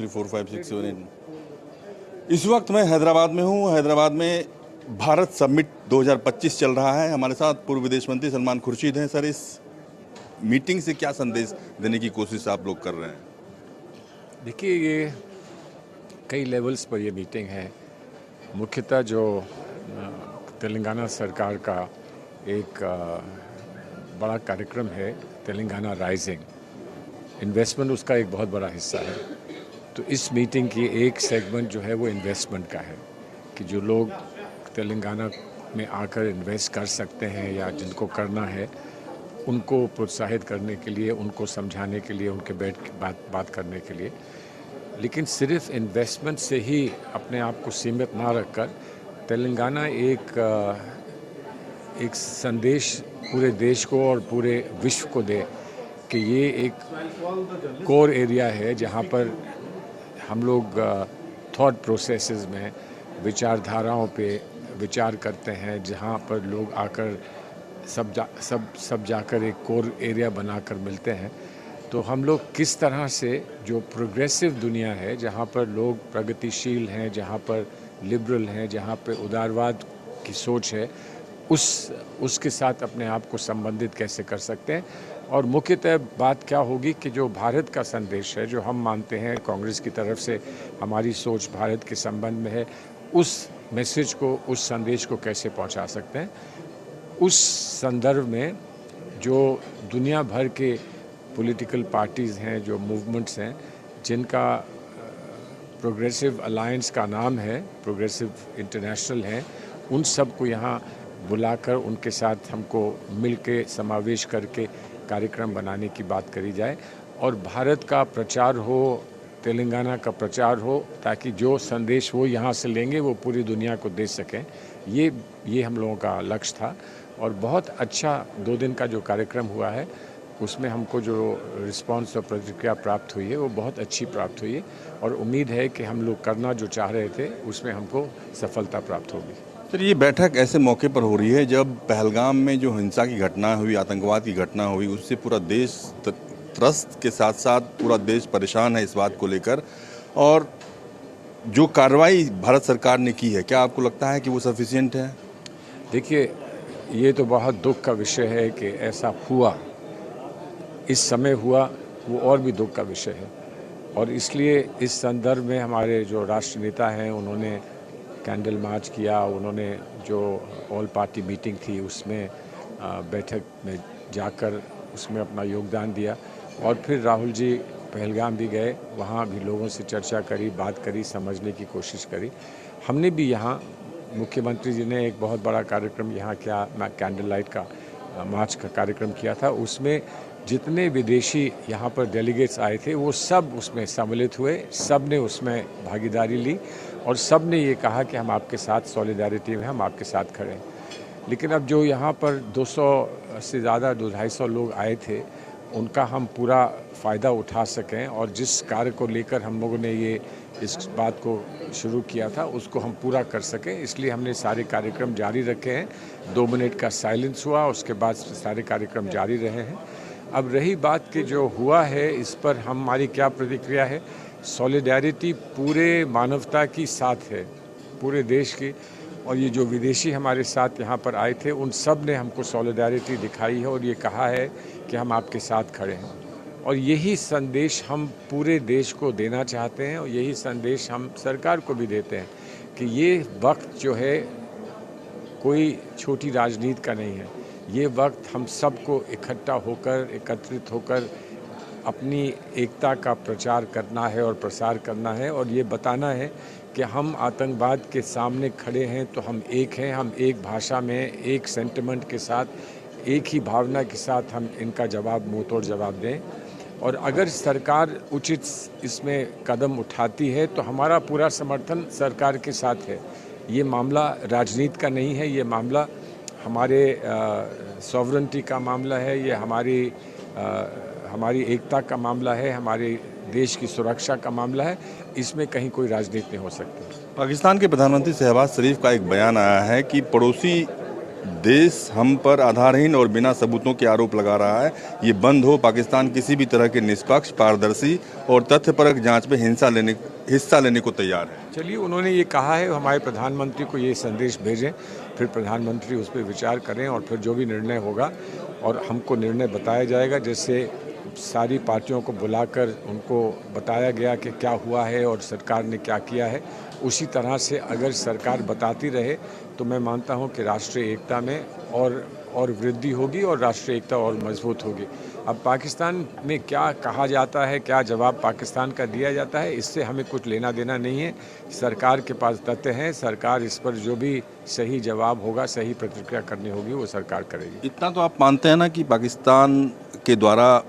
3, 4, 5, 6, 7, 8। इस वक्त मैं हैदराबाद में हूँ। हैदराबाद में भारत समिट 2025 चल रहा है। हमारे साथ पूर्व विदेश मंत्री सलमान खुर्शीद हैं। सर, इस मीटिंग से क्या संदेश देने की कोशिश आप लोग कर रहे हैं? देखिए, ये कई लेवल्स पर ये मीटिंग है। मुख्यतः जो तेलंगाना सरकार का एक बड़ा कार्यक्रम है, तेलंगाना राइजिंग, इन्वेस्टमेंट उसका एक बहुत बड़ा हिस्सा है। तो इस मीटिंग की एक सेगमेंट जो है वो इन्वेस्टमेंट का है कि जो लोग तेलंगाना में आकर इन्वेस्ट कर सकते हैं या जिनको करना है, उनको प्रोत्साहित करने के लिए, उनको समझाने के लिए, उनके बैठ के बात करने के लिए। लेकिन सिर्फ इन्वेस्टमेंट से ही अपने आप को सीमित ना रखकर तेलंगाना एक संदेश पूरे देश को और पूरे विश्व को दे कि ये एक कोर एरिया है जहाँ पर हम लोग थॉट प्रोसेसेस में, विचारधाराओं पे विचार करते हैं, जहाँ पर लोग आकर सब जाकर एक कोर एरिया बनाकर मिलते हैं। तो हम लोग किस तरह से जो प्रोग्रेसिव दुनिया है, जहाँ पर लोग प्रगतिशील हैं, जहाँ पर लिबरल हैं, जहाँ पर उदारवाद की सोच है, उसके साथ अपने आप को संबंधित कैसे कर सकते हैं। और मुख्यतः बात क्या होगी कि जो भारत का संदेश है, जो हम मानते हैं, कांग्रेस की तरफ से हमारी सोच भारत के संबंध में है, उस मैसेज को, उस संदेश को कैसे पहुंचा सकते हैं। उस संदर्भ में जो दुनिया भर के पॉलिटिकल पार्टीज़ हैं, जो मूवमेंट्स हैं, जिनका प्रोग्रेसिव अलायंस का नाम है, प्रोग्रेसिव इंटरनेशनल है, उन सब को यहाँ बुलाकर उनके साथ हमको मिल के समावेश करके कार्यक्रम बनाने की बात करी जाए और भारत का प्रचार हो, तेलंगाना का प्रचार हो, ताकि जो संदेश वो यहाँ से लेंगे वो पूरी दुनिया को दे सकें। ये हम लोगों का लक्ष्य था और बहुत अच्छा 2 दिन का जो कार्यक्रम हुआ है, उसमें हमको जो रिस्पांस और प्रतिक्रिया प्राप्त हुई है वो बहुत अच्छी प्राप्त हुई है और उम्मीद है कि हम लोग करना जो चाह रहे थे उसमें हमको सफलता प्राप्त होगी। सर, ये बैठक ऐसे मौके पर हो रही है जब पहलगाम में जो हिंसा की घटना हुई, आतंकवाद की घटना हुई, उससे पूरा देश त्रस्त के साथ साथ पूरा देश परेशान है इस बात को लेकर। और जो कार्रवाई भारत सरकार ने की है, क्या आपको लगता है कि वो सफिशिएंट है? देखिए, ये तो बहुत दुख का विषय है कि ऐसा हुआ, इस समय हुआ, वो और भी दुख का विषय है। और इसलिए इस संदर्भ में हमारे जो राष्ट्र नेता हैं, उन्होंने कैंडल मार्च किया, उन्होंने जो ऑल पार्टी मीटिंग थी उसमें बैठक में जाकर उसमें अपना योगदान दिया और फिर राहुल जी पहलगाम भी गए, वहाँ भी लोगों से चर्चा करी, बात करी, समझने की कोशिश करी। हमने भी यहाँ, मुख्यमंत्री जी ने एक बहुत बड़ा कार्यक्रम यहाँ किया, कैंडल लाइट का मार्च का कार्यक्रम किया था। उसमें जितने विदेशी यहाँ पर डेलीगेट्स आए थे वो सब उसमें सम्मिलित हुए, सब ने उसमें भागीदारी ली और सब ने ये कहा कि हम आपके साथ सॉलिडारिटी में, हम आपके साथ खड़े हैं। लेकिन अब जो यहाँ पर 200 से ज़्यादा 250 लोग आए थे, उनका हम पूरा फ़ायदा उठा सकें और जिस कार्य को लेकर हम लोगों ने ये इस बात को शुरू किया था उसको हम पूरा कर सकें, इसलिए हमने सारे कार्यक्रम जारी रखे हैं। 2 मिनट का साइलेंस हुआ, उसके बाद सारे कार्यक्रम जारी रहे हैं। अब रही बात कि जो हुआ है इस पर हमारी क्या प्रतिक्रिया है। सॉलिडारिटी पूरे मानवता की साथ है, पूरे देश की, और ये जो विदेशी हमारे साथ यहाँ पर आए थे उन सब ने हमको सॉलिडारिटी दिखाई है और ये कहा है कि हम आपके साथ खड़े हैं। और यही संदेश हम पूरे देश को देना चाहते हैं और यही संदेश हम सरकार को भी देते हैं कि ये वक्त जो है कोई छोटी राजनीति का नहीं है। ये वक्त हम सबको इकट्ठा होकर, एकत्रित होकर अपनी एकता का प्रचार करना है और प्रसार करना है और ये बताना है कि हम आतंकवाद के सामने खड़े हैं तो हम एक हैं, हम एक भाषा में, एक सेंटिमेंट के साथ, एक ही भावना के साथ हम इनका जवाब, मुंहतोड़ जवाब दें। और अगर सरकार उचित इसमें कदम उठाती है तो हमारा पूरा समर्थन सरकार के साथ है। ये मामला राजनीति का नहीं है, ये मामला हमारे सॉवरेंटी का मामला है, ये हमारी एकता का मामला है, हमारे देश की सुरक्षा का मामला है। इसमें कहीं कोई राजनीति नहीं हो सकती। पाकिस्तान के प्रधानमंत्री शहबाज शरीफ का एक बयान आया है कि पड़ोसी देश हम पर आधारहीन और बिना सबूतों के आरोप लगा रहा है। ये बंद हो। पाकिस्तान किसी भी तरह के निष्पक्ष, पारदर्शी और तथ्यपरक जांच में हिस्सा लेने को तैयार है। चलिए, उन्होंने ये कहा है, हमारे प्रधानमंत्री को ये संदेश भेजें, फिर प्रधानमंत्री उस पर विचार करें और फिर जो भी निर्णय होगा और हमको निर्णय बताया जाएगा। जैसे सारी पार्टियों को बुलाकर उनको बताया गया कि क्या हुआ है और सरकार ने क्या किया है, उसी तरह से अगर सरकार बताती रहे तो मैं मानता हूं कि राष्ट्रीय एकता में और वृद्धि होगी और राष्ट्रीय एकता और मजबूत होगी। अब पाकिस्तान में क्या कहा जाता है, क्या जवाब पाकिस्तान का दिया जाता है, इससे हमें कुछ लेना देना नहीं है। सरकार के पास तथ्य हैं, सरकार इस पर जो भी सही जवाब होगा, सही प्रतिक्रिया करनी होगी, वो सरकार करेगी। इतना तो आप मानते हैं ना कि पाकिस्तान के द्वारा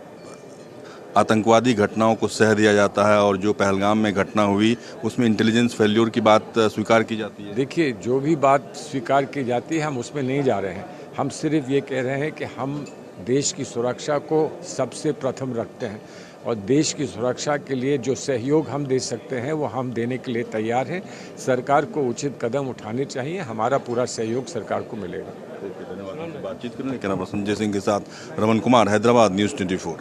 आतंकवादी घटनाओं को सह दिया जाता है और जो पहलगाम में घटना हुई उसमें इंटेलिजेंस फेल्योर की बात स्वीकार की जाती है। देखिए, जो भी बात स्वीकार की जाती है हम उसमें नहीं जा रहे हैं। हम सिर्फ ये कह रहे हैं कि हम देश की सुरक्षा को सबसे प्रथम रखते हैं और देश की सुरक्षा के लिए जो सहयोग हम दे सकते हैं वो हम देने के लिए तैयार हैं। सरकार को उचित कदम उठाने चाहिए, हमारा पूरा सहयोग सरकार को मिलेगा। धन्यवाद। बातचीत करने के लिए संजय सिंह के साथ रमन कुमार, हैदराबाद, न्यूज़ 24।